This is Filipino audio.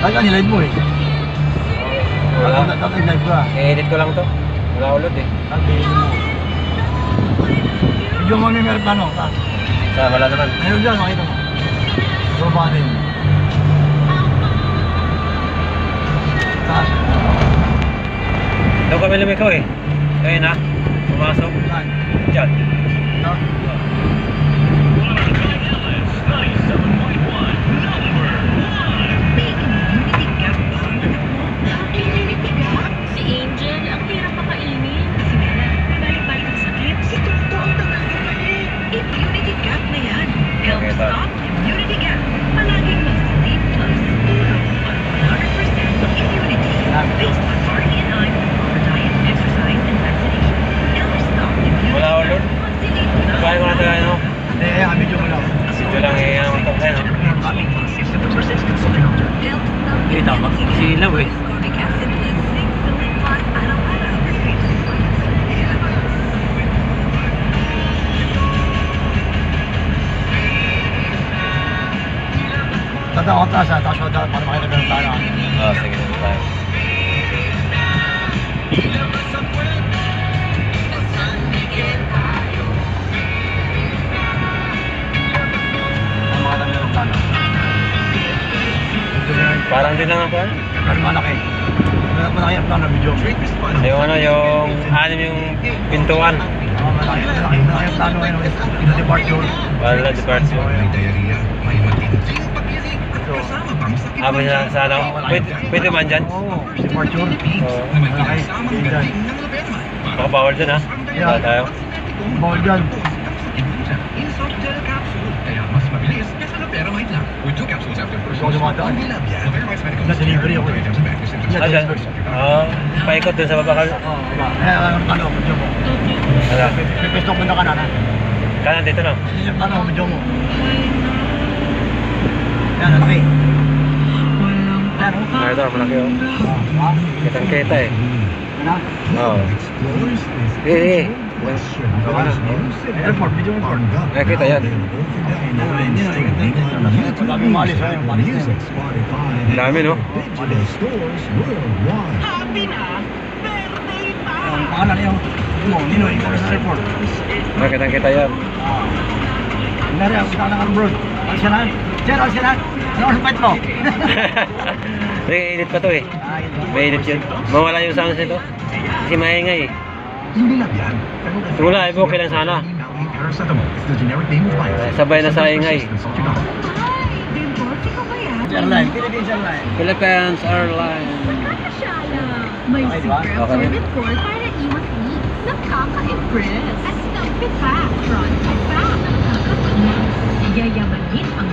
Kaya nilive mo eh. Wala. Tatay live ka. I-edit ko lang to. Wala ulod eh. Tatay mo. Video mo may meron plano. Sa wala naman. Ayun dyan, makita mo. Baba din. Taas. Daw kami lumikaw eh. Kaya na. Pumasok. Saan? Diyan. No? Si Angel, ang hirap makainin. Si Mela, balik-balik ang sakit. Si Tonto ang tagagaling. Immunity gap na yan. Help Okay, stop immunity gap. Palaging mag-sleep plus tulog on 100% immunity. Based on RE&I for diet, exercise, and vaccination. Help stop immunity Wala gap. ulod. Mag-delete mo na. Kaya ko na tayo ano. Hindi, video mo lang. Video lang eh. Ano to. Kaya no. Eh, tama. Silaw eh. Ascorbic acid plus zinc filling plus araw-araw. Tanda ko taas ha. Taas ko taas para makita ka ng plano. Oh, sige. Tayo. Para makita ka ng plano. Parang din lang ako. Pero malaki. Malaki ang plano video. Yung ano, yung anim yung pintuan. Malaki ang plano ngayon. Ito departure. Wala departure. May diarrhea, may matinding pag-irik at kasama pang sakit Aba ng siya sa ano. Pwede man dyan. Oo, departure. Oo. na may Malaki. kasamang Tingnan. dating ng laberma. Baka bawal dyan ha. Wala tayo. Bawal dyan. Insult gel capsule. Kaya mas mabilis kesa laberamide lang. With 2 capsules after first Ikaw dumadaan. Laberamide's medical Na-delivery ako. items of active symptoms. Ah, dyan. Paikot dun sa baba ka. Oo, diba? Ano, video mo. Wala. Pipesto ko na kanan ha. Kanan dito no. Yan yung plano, video mo. Yan, malaki. Yan, oh. Ah, ito. Malaki oh. Ha? Kitang kita eh. Ano? Oo. Eh. Airport, video report. Eh, kita yan. Madaming maalis ha, yung maalis na yun. Ang dami no. Happy na! Birthday pa! Ang pangalan niyo, Ninoy, ikaw na sa report. Ah, kitang kita yan. Hindi rin, kita ng abroad. Alis ka na? Sir, alis ka na? Ano ang fight mo? May init pa to eh. May init yun. Mawala yung sounds nito. Kasi maingay eh. Hindi lang yan. Wala, ibo okay lang sana. Paracetamol is the generic name of Life. Sabay na sa ingay. Consult your doctor. Ay, Dimples, ikaw ba yan? Airline, Philippines Airline. Philippines Airlines. Nakakasyala. May Okay, diba? secret Okay. absorbent core para iwas-leak. Nakaka-impress. At stumpy pa. Front and back. Nakakatiyak. Yayamanin ang